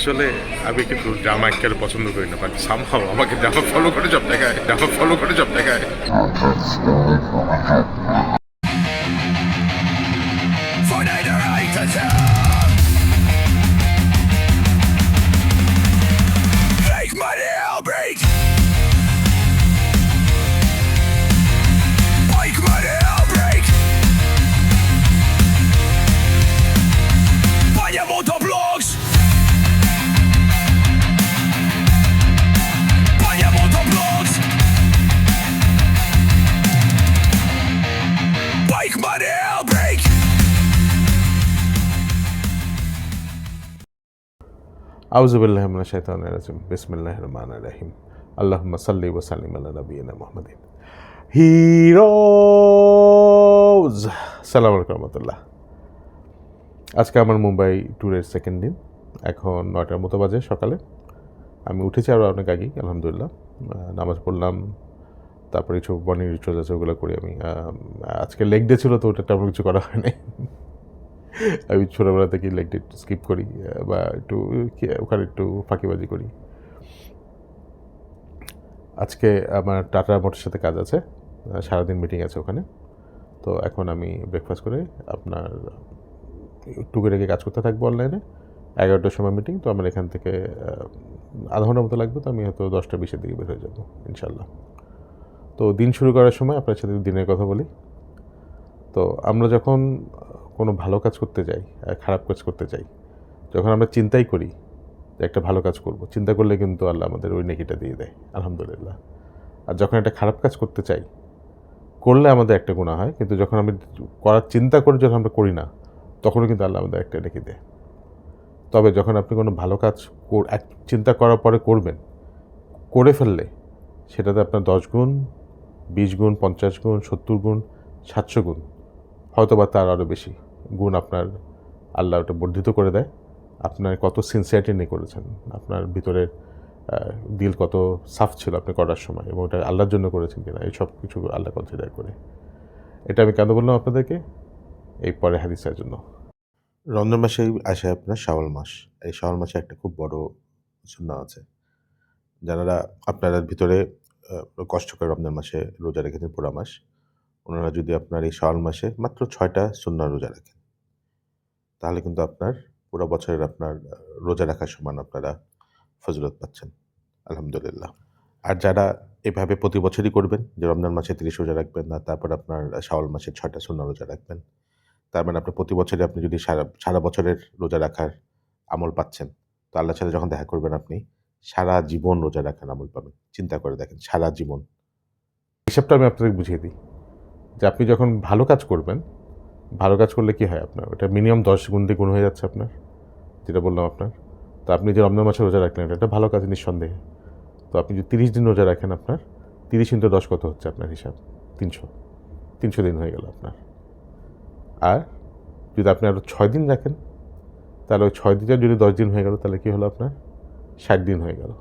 আসলে আমি কিন্তু ড্রামা অ্যাক্টর পছন্দ করি না, বাট সামহাও আমাকে ড্রামা ফলো করে সব জায়গায় আউযুবিল্লাহি মিনাশ শাইতানির রাজিম বিসমিল্লাহির রহমানির রহিম আল্লাহুম্মা সাল্লি ওয়া সাল্লিম আলা নাবিয়িনা মুহাম্মাদিন হিরোজ। আসসালামু আলাইকুম রহমতুল্লাহ। আজকে আমার মুম্বাই ট্যুরের সেকেন্ড দিন। এখন 9টার মতো বাজে সকালে। আমি উঠেছি আরও অনেক আগেই, আলহামদুলিল্লাহ। নামাজ পড়লাম, তারপরে কিছু মর্নিং রিচুয়াল আছে ওগুলো করি আমি। আজকে লেগ ডে ছিল, তো ওটা তেমন কিছু করা হয়নি। আমি ছোটোবেলা থেকেই লেগ ডে স্কিপ করি বা একটু ওখানে একটু ফাঁকিবাজি করি। আজকে আমার টাটা মোটরের সাথে কাজ আছে, সারাদিন মিটিং আছে ওখানে। তো এখন আমি ব্রেকফাস্ট করে আপনার টুকে রেখে কাজ করতে থাকবো অনলাইনে। 11টার সময় মিটিং, তো আমার এখান থেকে আধা ঘন্টার মতো লাগবে, তো আমি হয়তো 10টা-20-এর দিকে বের হয়ে যাবো ইনশাল্লাহ। তো দিন শুরু করার সময় আপনার সাথে দিনের কথা বলি। তো আমরা যখন কোনো ভালো কাজ করতে যাই, খারাপ কাজ করতে যাই, যখন আমরা চিন্তাই করি যে একটা ভালো কাজ করব, চিন্তা করলে কিন্তু আল্লাহ আমাদের ওই নেকিটা দিয়ে দেয়, আলহামদুলিল্লাহ। আর যখন একটা খারাপ কাজ করতে চাই, করলে আমাদের একটা গুনাহ হয়, কিন্তু যখন আমি করার চিন্তা করে যখন আমরা করি না, তখনও কিন্তু আল্লাহ আমাদের একটা নেকি দেয়। তবে যখন আপনি কোনো ভালো কাজ চিন্তা করার পরে করবেন, করে ফেললে সেটাতে আপনার 10 গুণ, 20 গুণ, 50 গুণ, 70 গুণ, 700 গুণ, হয়তো বা তার আরও বেশি গুণ আপনার আল্লাহ ওটা বর্ধিত করে দেয়। আপনার কত সিনসিয়ারিটি নিয়ে করেছেন, আপনার ভিতরের দিল কত সাফ ছিল আপনি করার সময়, এবং ওটা আল্লাহর জন্য করেছেন কিনা, এই সব কিছু আল্লাহ কনসিডার করে। এটা আমি কেন বললাম আপনাদেরকে, এই পরে হাদিসের জন্য। রমজান মাসে আসে আপনার শাওয়াল মাস। এই শাওয়াল মাসে একটা খুব বড় সুন্নাহ আছে। যারা আপনার ভিতরে কষ্ট করে রমজান মাসে রোজা রেখেছেন পুরা মাস, ওনারা যদি আপনার এই শাওয়াল মাসে মাত্র 6টা সুন্নাহ রোজা রাখেন, তাহলে কিন্তু আপনার পুরো বছরের আপনার রোজা রাখার সমান আপনারা ফজিলত পাচ্ছেন, আলহামদুলিল্লাহ। আর যারা এভাবে প্রতি বছরই করবেন, যে রমজান মাসে 30 রোজা রাখবেন না, তারপর আপনার শাওয়াল মাসে 6টা সুন্নাহ রোজা রাখবেন, তার মানে আপনার প্রতি বছরে আপনি যদি সারা বছরের রোজা রাখার আমল পাচ্ছেন, তো আল্লাহর সাথে যখন দেখা করবেন আপনি সারা জীবন রোজা রাখার আমল পাবেন। চিন্তা করে দেখেন, সারা জীবন। হিসাবটা আমি আপনাদের বুঝিয়ে দিই, যে আপনি যখন ভালো কাজ করবেন, ভালো কাজ করলে কি হয় আপনার, ওটা মিনিমাম 10 গুণ দিয়ে গুণ হয়ে যাচ্ছে আপনার, যেটা বললাম আপনার। তো আপনি যে রমজান মাসে রোজা রাখলেন, এটা ভালো কাজ নিঃসন্দেহে। তো আপনি যদি 30 দিন রোজা রাখেন, আপনার 30 × 10 কত হচ্ছে আপনার হিসাব? 300 দিন হয়ে গেল আপনার। আর যদি আপনি আরও 6 দিন রাখেন, তাহলে ওই 6 দিনটা যদি 10 দিন হয়ে গেল, তাহলে কী হলো আপনার? 60 দিন হয়ে গেল।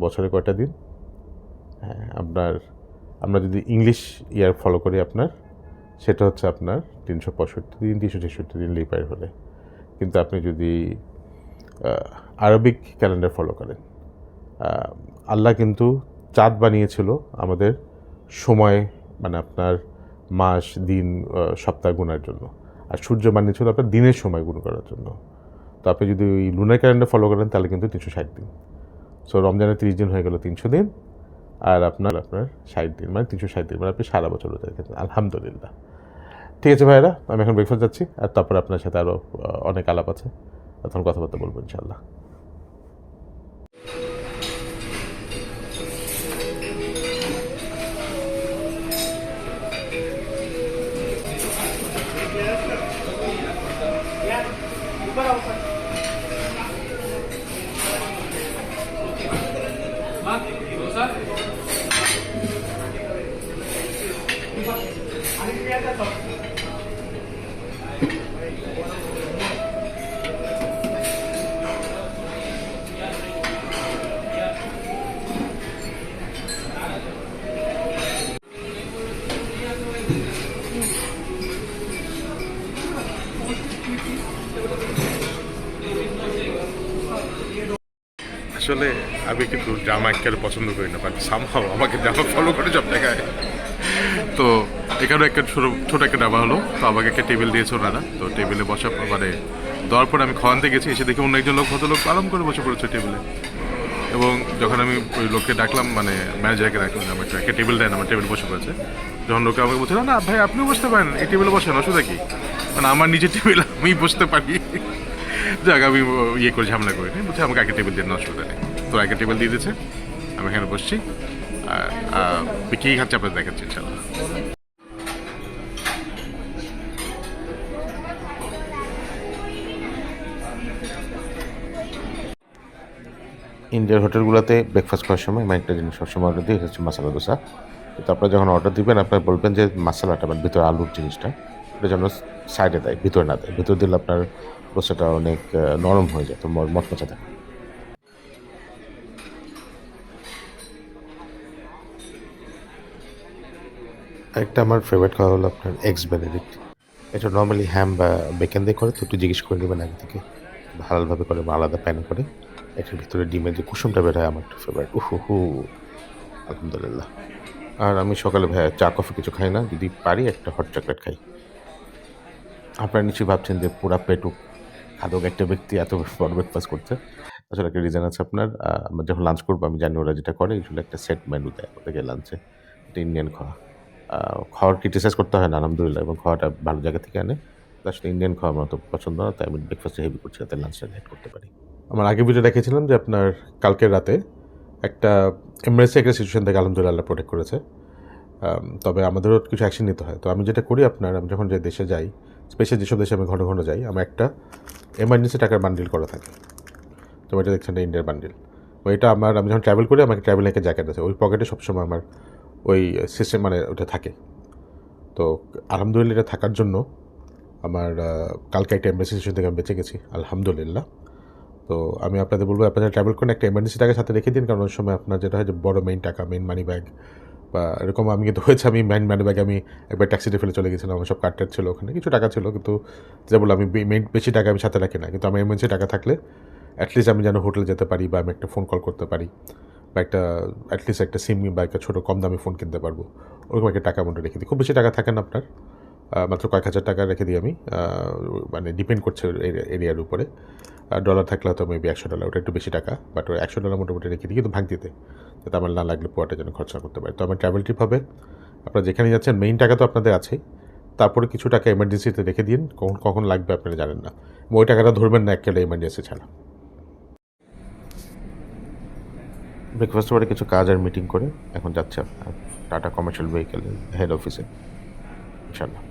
বছরে কয়টা দিন? হ্যাঁ, আমরা যদি ইংলিশ ইয়ার ফলো করি আপনার, সেটা হচ্ছে আপনার 365 দিন, 366 দিন লিপ ইয়ার হলে। কিন্তু আপনি যদি আরবিক ক্যালেন্ডার ফলো করেন, আল্লাহ কিন্তু চাঁদ বানিয়েছিল আমাদের সময়, মানে আপনার মাস, দিন, সপ্তাহ গুণার জন্য, আর সূর্য বানিয়েছিল আপনার দিনের সময় গুণ করার জন্য। তো আপনি যদি ওই লুনার ক্যালেন্ডার ফলো করেন, তাহলে কিন্তু 360 দিন। সো রমজানের 30 দিন হয়ে গেল 300 দিন, আর আপনার 60 দিন, মানে 360 দিন, মানে আপনি সারা বছর রোজা রেখেছেন, আলহামদুলিল্লাহ। ঠিক আছে ভাইরা, আমি এখন ব্রেকফাস্ট যাচ্ছি, আর তারপরে আপনার সাথে আরও অনেক আলাপ আছে, তখন কথাবার্তা বলবো ইনশাল্লাহ। আসলে আমি কিন্তু ড্রামা একেবারে পছন্দ করি না, বাট সামহাও আমাকে ড্রামা ফলো করে সব জায়গায়। তো এখানেও একটা ছোটো একটা ড্রামা হলো। তো আমাকে একটা টেবিল দিয়েছে ওনারা, তো টেবিলে বসা মানে দেওয়ার পর আমি খাওয়ানতে গেছি, এসে দেখি অন্য একজন ভদ্রলোক আরাম করে বসে পড়েছে টেবিলে। এবং যখন আমি ওই লোককে ডাকলাম, মানে ম্যানেজারকে ডাকলাম, আমার একটা টেবিল দেন, আমার টেবিল বসে পড়েছে। যখন লোকে আমাকে বলছিল, না ভাই আপনিও বসতে পারেন, এই টেবিলে বসেন, অসুবিধা কি, মানে আমার নিজের টেবিল আমি বসতে পারি। যাক, আমি ইয়ে করে ঝামেলা করি নি, বলছে আমাকে একটা টেবিল দেন, অসুবিধা নেই। তো একটা টেবিল দিয়ে দিয়েছে, আমি এখানে বসছি। আর কী খাচ্ছে আপনাদের দেখাচ্ছি ইনশাল্লাহ। ইন্ডিয়ার হোটেলগুলোতে ব্রেকফাস্ট করার সময় আমি একটা জিনিস সবসময় অর্ডার দিই, হচ্ছে মশলা দোসা। তো আপনারা যখন অর্ডার দিবেন, আপনারা বলবেন যে মশলাটা মানে ভিতরে আলুর জিনিসটা ওটা যেন সাইডে দেয়, ভিতরে না দেয়। ভিতরে দিলে আপনার দোসাটা অনেক নরম হয়ে যায়, তো মচমচা থাকে। একটা আমার ফেভারিট খাওয়া হলো আপনার এগস বেনেডিক্ট। এটা নর্মালি হ্যাম বা বেকেন দিয়ে করে, তো একটু জিজ্ঞেস করে নেবেন আগে থেকে, হালালভাবে করে বা আলাদা প্যানে করে। এটার ভিতরে ডিমের যে কুসুমটা বের হয় আমার একটু ফেভারিট। উহু, আলহামদুলিল্লাহ। আর আমি সকালে ভাইয়া চা কফি কিছু খাই না, যদি পারি একটা হট চকলেট খাই। আপনারা নিশ্চয়ই ভাবছেন যে পুরা পেটুক খাদক একটা ব্যক্তি এত বড় ব্রেকফাস্ট করছে। আসলে একটা রিজন আছে আপনার। আমরা যখন লাঞ্চ করবো, আমি জানি ওরা যেটা করে, ইউজুয়ালি একটা সেট মেনু দেয় ওদেরকে লাঞ্চে। এটা ইন্ডিয়ান খাওয়া। খাওয়ার ক্রিটিসাইজ করতে হয় না আলহামদুলিল্লাহ, এবং খাওয়াটা ভালো জায়গা থেকে আনে। তো আসলে ইন্ডিয়ান খাওয়া আমার তো পছন্দ না, তাই আমি ব্রেকফাস্টে হেভি করছি যাতে লাঞ্চটা লেট করতে পারি। আমার আগে ভিডিও দেখেছিলাম যে আপনার কালকের রাতে একটা এমার্জেন্সি একটা সিচুয়েশন থেকে আলহামদুলিল্লাহ প্রোটেক্ট করেছে। তবে আমাদেরও কিছু অ্যাকশন নিতে হয়। তো আমি যেটা করি আপনার, আমি যখন যে দেশে যাই, স্পেশালি যেসব দেশে আমি ঘন ঘন যাই, আমার একটা এমার্জেন্সি টাকার বান্ডিল করা থাকে। তো এটা দেখছেন ইন্ডিয়ার বান্ডিল। ওইটা আমি যখন ট্রাভেল করি, আমাকে ট্রাভেল একটা জ্যাকেট আছে, ওই পকেটে সবসময় আমার ওই সিস্টেম মানে ওটা থাকে। তো আলহামদুলিল্লাহ এটা থাকার জন্য আমার কালকে একটা এমার্জেন্সি সিচুয়েশন থেকে আমি বেঁচে গেছি আলহামদুলিল্লাহ। তো আমি আপনাদের বলবো, আপনারা ট্রাভেল করেন একটা এমার্জেন্সি টাকা সাথে রেখে দিন, কারণ ওই সময় আপনার যেটা হয় যে বড় মেইন টাকা, মেইন মানি ব্যাগ বা এরকম আমি কিন্তু হয়েছে, আমি মেইন মানি ব্যাগ আমি একবার ট্যাক্সিতে ফেলে চলে গেছিলাম। আমার সব কার্ড ছিল, ওখানে কিছু টাকা ছিল, কিন্তু যে বললাম আমি মেইন বেশি টাকা আমি সাথে রাখি না। কিন্তু আমার এমার্জেন্সি টাকা থাকলে অ্যাটলিস্ট আমি যেন হোটেলে যেতে পারি, বা আমি একটা ফোন কল করতে পারি, বা একটা অ্যাটলিস্ট একটা সিম বা একটা ছোটো কম দামি ফোন কিনতে পারবো, ওরকম একটা টাকা মধ্যে রেখে দিই। খুব বেশি টাকা থাকে না আপনার, মাত্র কয়েক হাজার টাকা রেখে দিই আমি। মানে ডিপেন্ড করছে এরিয়ার উপরে। ডলার থাকলে হয়তো মেবি $100, ওটা একটু বেশি টাকা, বাট ওই $100 মোটামুটি রেখে দিই, কিন্তু ভাঙতিতে, যাতে আমার না লাগলে পুরোটা যেন খরচা করতে পারি। তো আমার ট্রাভেল ট্রিপ হবে, আপনারা যেখানে যাচ্ছেন মেইন টাকা তো আপনাদের আছেই, তারপরে কিছু টাকা এমার্জেন্সিতে রেখে দিন, কখন কখন লাগবে আপনারা জানেন না, ওই টাকাটা ধরবেন না একেবারে এমার্জেন্সি ছাড়া। ব্রেকফাস্ট পরে কিছু কাজ আর মিটিং করে এখন যাচ্ছে আপনার টাটা কমার্শিয়াল ভেহিকেলের হেড অফিসে ইনশাল্লাহ।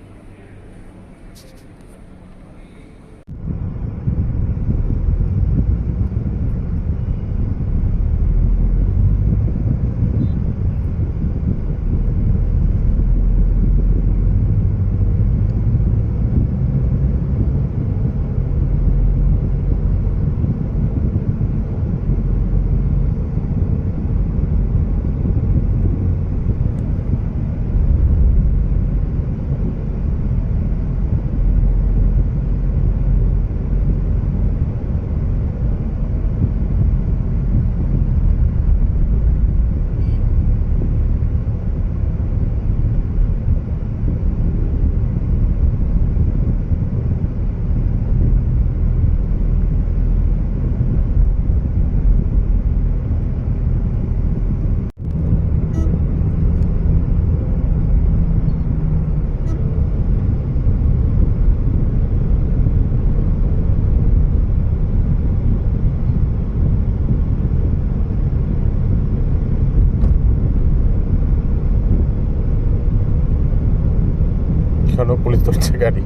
এখানেও পুলিশ ধরছে গাড়ি।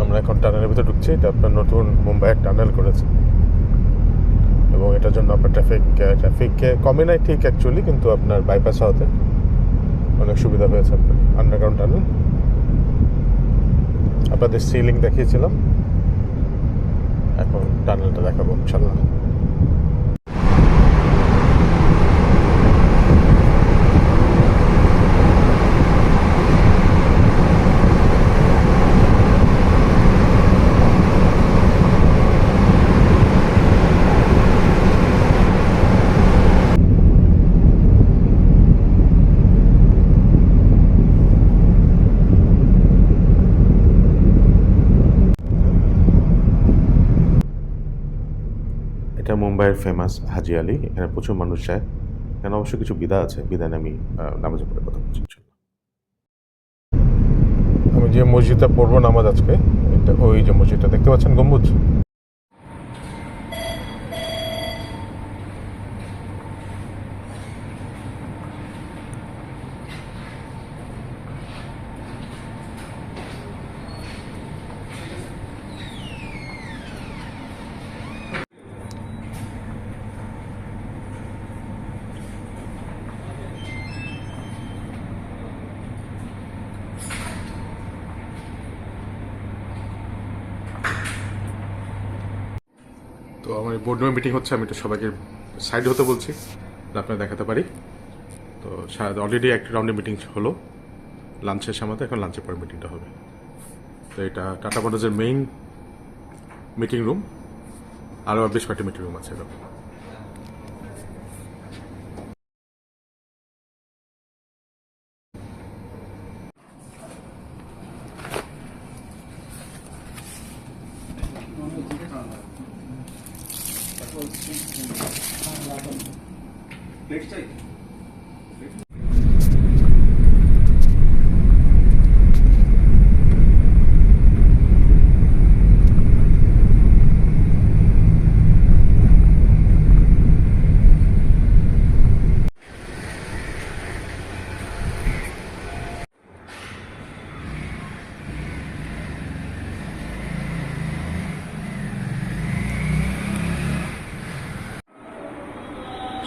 আমরা এখন টানেলের ভিতরে ঢুকছি। এটা আপনার নতুন মুম্বাইয়ের টানেল করেছে, এবং এটার জন্য আপনার ট্রাফিক কমে নাই ঠিক অ্যাকচুয়ালি, কিন্তু আপনার বাইপাস হওয়াতে অনেক সুবিধা হয়েছে আপনার আন্ডারগ্রাউন্ড টানেল। আপনাদের সিলিং দেখিয়েছিলাম, এখন টানেলটা দেখাবো ইনশাল্লাহ। এটা মুম্বাইয়ের ফেমাস হাজি আলি, এখানে প্রচুর মানুষ যায়। এখানে অবশ্য কিছু বিদা আছে, বিধানে আমি নামাজে পড়ে কথা বলছি। আমি যে মসজিদটা পড়বো নামাজ আজকে, এটা ওই যে মসজিদটা দেখতে পাচ্ছেন গম্বুজ, তো আমার বোর্ডরুমে মিটিং হচ্ছে, আমি একটু সবাইকে সাইড হতে বলছি আপনারা দেখাতে পারি। তো অলরেডি একটা রাউন্ডে মিটিং হলো লাঞ্চের সময়, এখন লাঞ্চের পরে মিটিংটা হবে। তো এটা টাটা মোটরসের মেইন মিটিং রুম, আরও বেশ কয়েকটা মিটিং রুম আছে এরকম।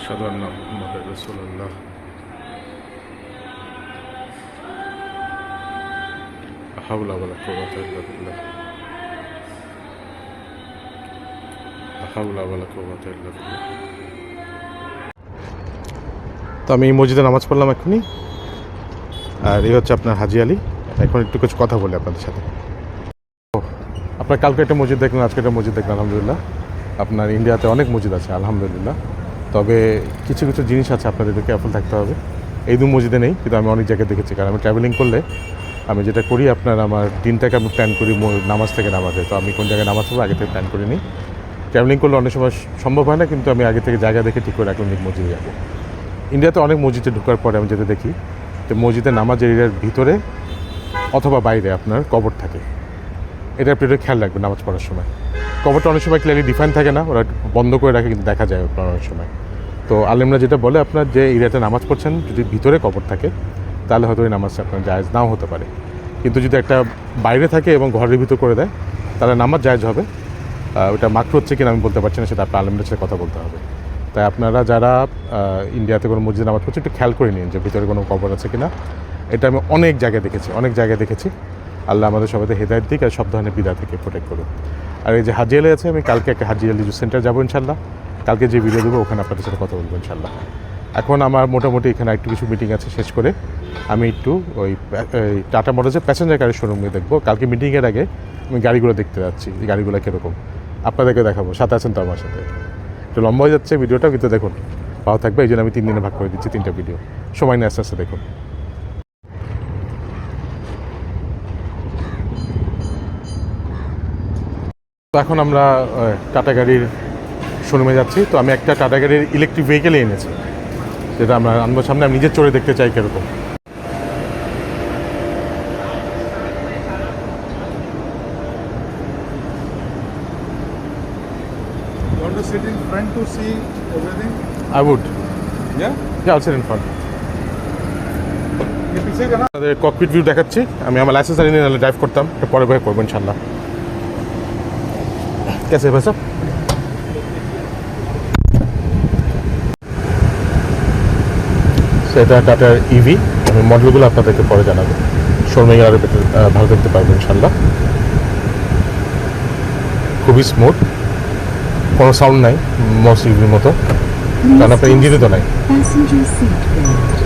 أشهد أن محمدا رسول الله لا حول ولا قوة إلا بالله لا حول ولا قوة إلا بالله। তো আমি এই মসজিদে নামাজ পড়লাম এখনই, আর এই হচ্ছে আপনার হাজি আলি। এখন একটু কিছু কথা বলি আপনাদের সাথে। আপনার কালকে একটা মসজিদ দেখলেন, আজকে একটা মসজিদ দেখলেন, আলহামদুলিল্লাহ। আপনার ইন্ডিয়াতে অনেক মসজিদ আছে আলহামদুলিল্লাহ, তবে কিছু কিছু জিনিস আছে আপনাদের কেয়ারফুল থাকতে হবে। এই দু মসজিদে নেই, কিন্তু আমি অনেক জায়গায় দেখেছি। কারণ আমি ট্রাভেলিং করলে আমি যেটা করি, আপনার আমার দিনটাকে আমি প্ল্যান করি নামাজ থেকে নামাজে। তো আমি কোন জায়গায় নামাজ পড়বো আগে থেকে প্ল্যান করে নিই। ট্রাভেলিং করলে অনেক সময় সম্ভব হয় না, কিন্তু আমি আগে থেকে জায়গা দেখে ঠিক করে রাখলাম যে মসজিদে যাবো। ইন্ডিয়াতে অনেক মসজিদে ঢোকার পরে আমি যেটা দেখি যে মসজিদে নামাজ এরিয়ার ভিতরে অথবা বাইরে আপনার কবর থাকে। এটা আপনি খেয়াল রাখবেন নামাজ পড়ার সময়। কবরটা অনেক সময় ক্লিয়ারলি ডিফাইন থাকে না, ওরা বন্ধ করে রাখে, কিন্তু দেখা যায় আপনার অনেক সময়। তো আলেমরা যেটা বলে, আপনার যে এরিয়াতে নামাজ পড়ছেন যদি ভিতরে কবর থাকে, তাহলে হয়তো ওই নামাজটা আপনার জায়েজ নাও হতে পারে। কিন্তু যদি একটা বাইরে থাকে এবং ঘরের ভিতর করে দেয়, তাহলে নামাজ জায়েজ হবে। ওটা মাকরু হচ্ছে কিনা আমি বলতে পারছি না, সেটা আপনার আলেমদের সাথে কথা বলতে হবে। তাই আপনারা যারা ইন্ডিয়াতে কোনো মসজিদে নামাজ পড়ছে একটু খেয়াল করে নিন যে ভিতরে কোনো কবর আছে কিনা। এটা আমি অনেক জায়গায় দেখেছি। আল্লাহ আমাদের সবাইকে হেদায়েত দিক আর সব ধরনের বিদা থেকে প্রোটেক্ট করুন। আর এই যে হাজি আলি আছে, আমি কালকে একটা হাজি আলি সেন্টার যাবো ইনশাল্লাহ। কালকে যে ভিডিও দেবো ওখানে আপনাদের সাথে কথা বলবো ইনশাল্লাহ। এখন আমার মোটামুটি এখানে একটু কিছু মিটিং আছে, শেষ করে আমি একটু ওই টাটা মোটরসের প্যাসেঞ্জার গাড়ির শোরুমে দেখবো। কালকে মিটিংয়ের আগে আমি গাড়িগুলো দেখতে যাচ্ছি, এই গাড়িগুলো কীরকম আপনাদেরকে দেখাবো। সাথে আছেন তো আমার সাথে। একটু লম্বা হয়ে যাচ্ছে ভিডিওটা, কিন্তু দেখুন ভালো থাকবে। এই জন্য আমি 3 দিনে ভাগ করে দিচ্ছি, 3টা ভিডিও। সময় নিয়ে আস্তে আস্তে দেখুন। তো এখন আমরা টাটা গাড়ির শোরুমে যাচ্ছি। তো আমি একটা টাটা গাড়ির ইলেকট্রিক ভেহিকেলে এনেছি, যেটা আমরা আনবো সামনে। আমি নিজের চড়ে দেখতে চাই কীরকম। Sit in front to see everything? I would. Yeah? Yeah, I'll sit in front. ये पीछे का ना? আমাদের ককপিট ভিউ দেখাচ্ছি। আমি আমার লাইসেন্স আনি নিয়ে ড্রাইভ করতাম, পরে ভয়ে করবো ইনশাল্লাহ। कैसे है भाई साहब? সেটা টাটার ইভি। আমি মডেলগুলো আপনাদেরকে পরে জানাবো। শোরুমে গেলে ভালো দেখতে পারবেন ইনশাল্লাহ। খুবই স্মুথ, কোনো সাউন্ড নাই মসজিদের মতো, কারণ আপনার ইঞ্জিনই তো নাই। Passenger seat belt.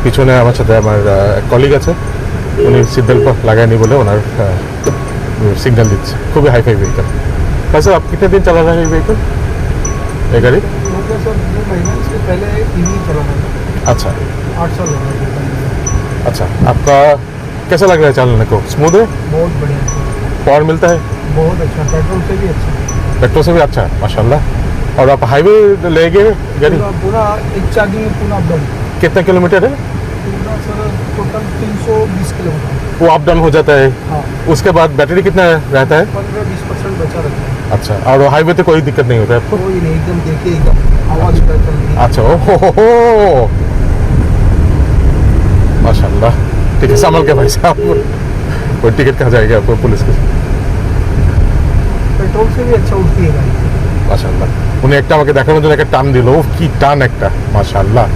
পিছনে আমার সাথে আমার কলিগ আছে, উনি সিট বেল্ট লাগায়নি বলে ওনার सिग्नल দিচ্ছে। খুবই হাই ফাই व्हीकल। वैसे आप कितने दिन चला रहा है ये व्हीकल, ये गाड़ी? हो गया सर 2 महीने, इससे पहले ईवी चलाना था, अच्छा 8 साल हो गए। अच्छा, आपका कैसा लग रहा है चलाने को? स्मूथ है, बहुत बढ़िया सर, पावर मिलता है, बहुत अच्छा, पेट्रोल से भी अच्छा। पेट्रोल से भी अच्छा है माशाल्लाह। और आप हाईवे ले गए गाड़ी, पूरा पूरा एक चार्जिंग में पूरा अप डाउन, कितना किलोमीटर है? पूरा सर टोटल 320 किलोमीटर। वो अप डाउन हो जाता है, हाँ, उसके बाद बैटरी कितना रहता है? 15-20% बचा रहता है। अच्छा, और हाईवे पे कोई दिक्कत नहीं होता है आपको? कोई नहीं, एकदम देखिए एकदम आवाज़ उठा चल रही है। अच्छा, ओ हो माशाल्लाह। ठीक है, संभल के भाई साहब, कोई टिकट कहाँ जाएगा आपको पुलिस के? पेट्रोल से भी अच्छा उठती है गाड़ी। মাশাআল্লাহ। উনি একটা আমাকে দেখানোর জন্য একটা টান দিল, কি টান একটা, মাশাআল্লাহ।